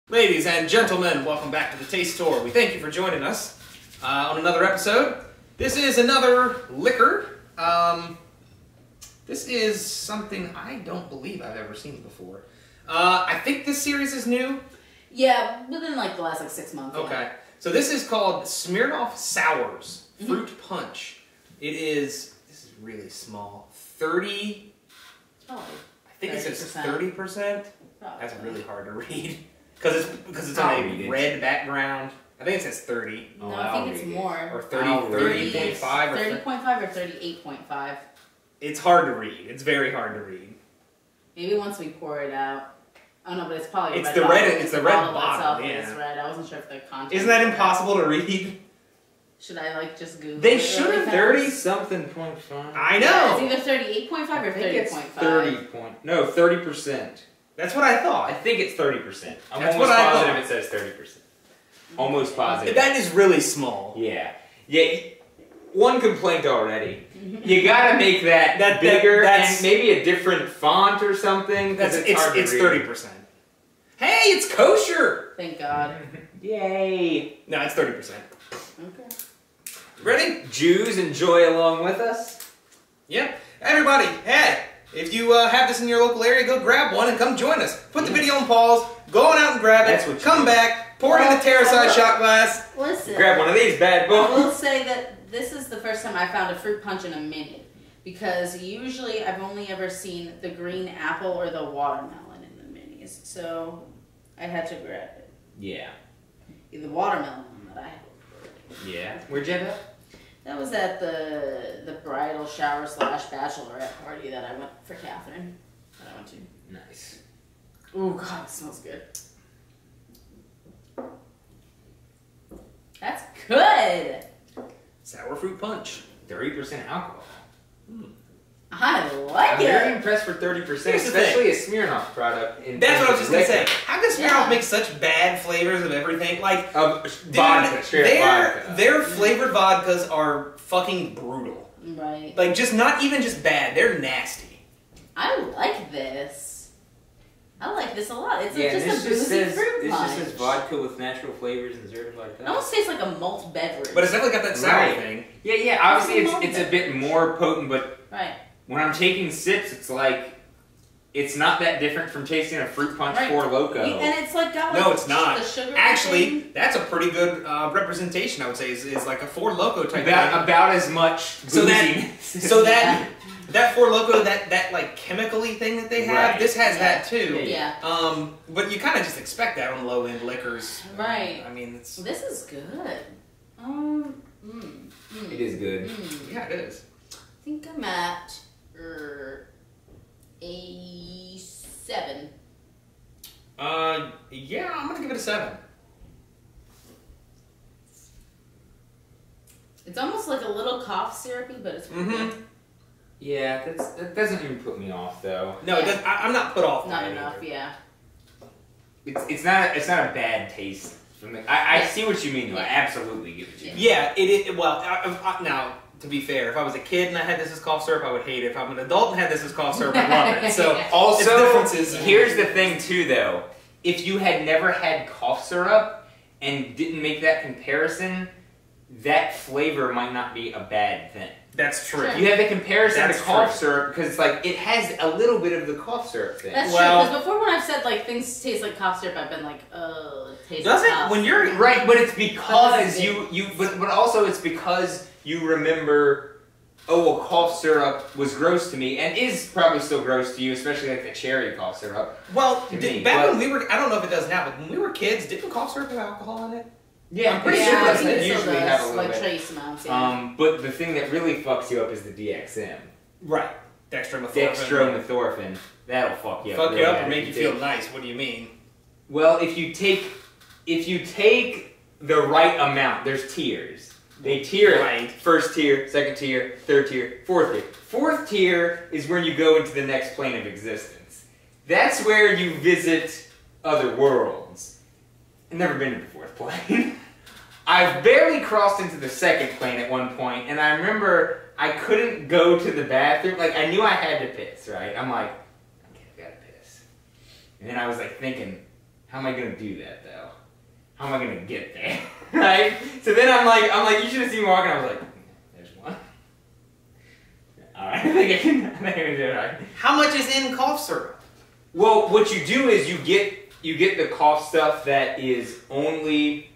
Ladies and gentlemen, welcome back to the Taste Tour. We thank you for joining us on another episode. This is another liquor. This is something I don't believe I've ever seen before. I think this series is new. Yeah, within like the last 6 months. Okay. Yeah. So this is called Smirnoff Sours Fruit Punch. This is really small. 30, Oh, I think it says 30%. 30%. Probably. That's really hard to read. Because it's on a red background. I think it says 30. No, I think it's more. Or 30.5 or 30.5 or 38.5. It's hard to read. It's very hard to read. Maybe once we pour it out. Oh no, but it's probably It's red the bottle. red. It's the red bottle. It's Yeah. red. I wasn't sure if the content. Isn't that impossible to read? Should I like just Google? They it should really have fast? 30-something.5. I Yeah, know. it's either 38.5 or 30.5. No, 30%. That's what I I thought. think it's 30%. I'm That's almost what I positive thought. it says 30%. Almost positive. That is really small. Yeah. Yeah. One complaint already. You gotta make that bigger that's- and maybe a different font or something. It's hard to it's read. 30%. Hey, it's kosher. Thank God. Yay. No, it's 30%. Okay. Ready? Jews, enjoy along with us. Yep. Everybody, hey, if you have this in your local area, go grab one and come join us. Put the video on pause, go on out and grab it, That's what you come do. back, pour it in the terracite shot glass. Listen. Grab one of these bad I will boys. say that this is the first time I found a fruit punch in a mini. Because usually I've only ever seen the green apple or the watermelon in the minis. So I had to grab it. Yeah. The watermelon one that I had. Yeah. Where'd you have that? That was at the bridal shower / bachelorette party that I went for Catherine. That I went to. Nice. Oh God, it smells good. That's good. Sour fruit punch. 30% alcohol. I like I'm very it. impressed for 30%, Here's the especially a Smirnoff product. That's what I was just gonna say. How does Smirnoff Yeah. make such bad flavors of everything? Like, Vodka, straight up vodka. their flavored vodkas are fucking brutal. Right. Like, just not even just bad, they're nasty. I like this. I like this a lot. It's Yeah, just a boozy fruit this punch. just says vodka with natural flavors and sort of like It that. almost tastes like a malt beverage. But it's definitely got that sour Right. thing. Yeah, obviously It's a it's a bit more potent, but right. when I'm taking sips, it's like, it's not that different from tasting a fruit punch Right. Four Loko. And it's like got like No, it's not. the sugar. Actually, thing. that's a pretty good representation, I would say, is like a Four Loko type about, thing. about as much So that- booziness. So that Four Loko, that like chemically thing that they have, Right. this has that too. Yeah. But you kind of just expect that on low end liquors. Right. I mean, it's This is good. It is good. yeah, it is. I think I'm at a 7. Yeah, I'm gonna give it a 7. It's almost like a little cough syrupy, but it's pretty good. Yeah, that doesn't even put me off though. No, it does, I'm not put off. Not by it enough, either. yeah. It's not a bad taste. From the, I see what you mean though. I absolutely get what you mean. Yeah, it well, now, to be fair, if I was a kid and I had this as cough syrup, I would hate it. If I'm an adult and had this as cough syrup, I love it. So, Also, it's differences. here's the thing too though. If you had never had cough syrup and didn't make that comparison, that flavor might not be a bad thing. That's true. Sure. You have the comparison That's to cough true. syrup because it's like it has a little bit of the cough syrup thing. That's Well- true, because before when I've said like things taste like cough syrup, I've been like, oh, it tastes Does like it? cough When you're- syrup. Right, but it's because But but also it's because you remember, oh, well, cough syrup was gross to me and is probably still gross to you, especially like the cherry cough syrup. Well, To me, back but- when we were, I don't know if it does now, but when we were kids, didn't cough syrup have alcohol in it? Yeah, I'm pretty Yeah, sure I that's think it. it still usually does, have a little like bit. trace amounts, yeah. But the thing that really fucks you up is the DXM. Right. Dextromethorphan. Dextromethorphan. That'll fuck you up. Fuck real you up bad and if make you take- feel nice. What do you mean? Well, if you take the right amount, there's tiers. They tier it. Right. First tier, second tier, third tier, fourth tier. Fourth tier is when you go into the next plane of existence. That's where you visit other worlds. I've never been to the fourth plane. I've barely crossed into the second plane at one point, and I remember I couldn't go to the bathroom. Like, I knew I had to piss, right? I'm like, okay, I gotta piss. And then I was like thinking, how am I gonna do that though? How am I gonna get there? Right? So then I'm like, you should have seen me walking. I was like, there's one. All right, I think I can do it. Right. How much is in cough syrup? Well, what you do is you get the cough stuff that is only.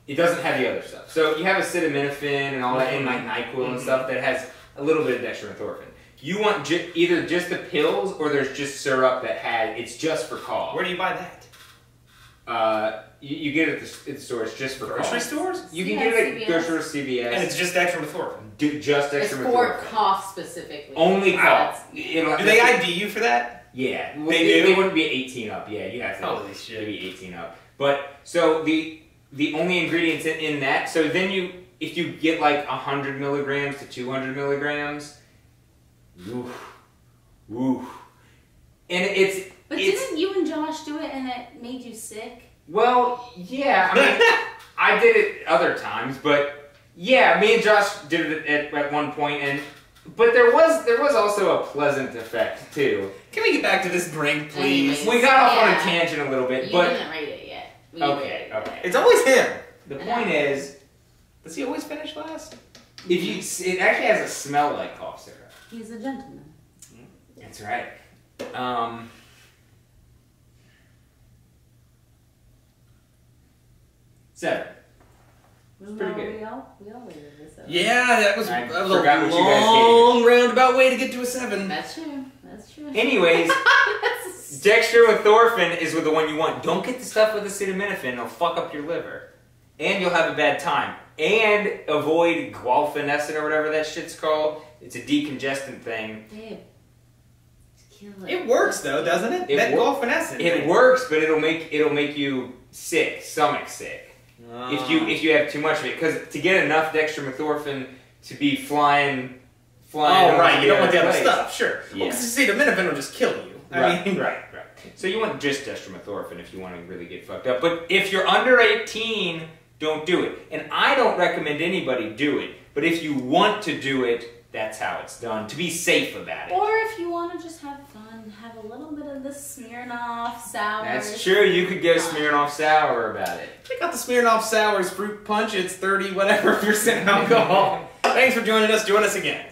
It doesn't have the other stuff. So you have acetaminophen and all that, and like NyQuil and stuff that has a little bit of dextromethorphan. You want either just the pills or there's just syrup that it's just for cough. Where do you buy that? You get it at the stores just for grocery cough. stores? You can get it at grocery CVS. And it's just dextromethorphan? Just It's dextromethorphan. for cough specifically. Only cough. Do they ID you for that? Yeah. They do? They wouldn't be 18 up. Yeah, you have to Holy shit. be 18 up. But, so the only ingredients in that, so then if you get like 100 milligrams to 200 milligrams, woof. And But didn't you and Josh do it and it made you sick? Well, yeah, I mean, I did it other times, but yeah, me and Josh did it at one point, but there was also a pleasant effect too. Can we get back to this drink, please? Anyways. We got off on a Yeah. tangent a little bit, You but didn't rate it yet. We okay. rated it. It's always him. The point is, Does he always finish last? it actually has a smell like cough syrup. He's a gentleman. That's right. 7. Pretty good. We all rated this up. Yeah, that was I a forgot what you guys long roundabout way to get to a 7. That's true. That's true. Anyways, dextromethorphan is the one you want. Don't get the stuff with acetaminophen. It'll fuck up your liver. And you'll have a bad time. And avoid gualphanescin or whatever that shit's called. It's a decongestant thing. Babe. Kill it. It works though, doesn't it? That golfinescent. It works, but it'll make you sick, stomach sick. If you have too much of it, because to get enough dextromethorphan to be flying. Oh right, you don't want the other place. stuff. Sure. Yeah. Well, acetaminophen will just kill you. I mean, Right. So you want just dextromethorphan if you want to really get fucked up. But if you're under 18, don't do it. And I don't recommend anybody do it. But if you want to do it, that's how it's done. To be safe about it. Or if you want to just have fun, have a little bit of the Smirnoff sour. That's true. You could get a Smirnoff sour about it. Check out the Smirnoff Sours Fruit Punch. It's 30 whatever % alcohol. Thanks for joining us. Join us again.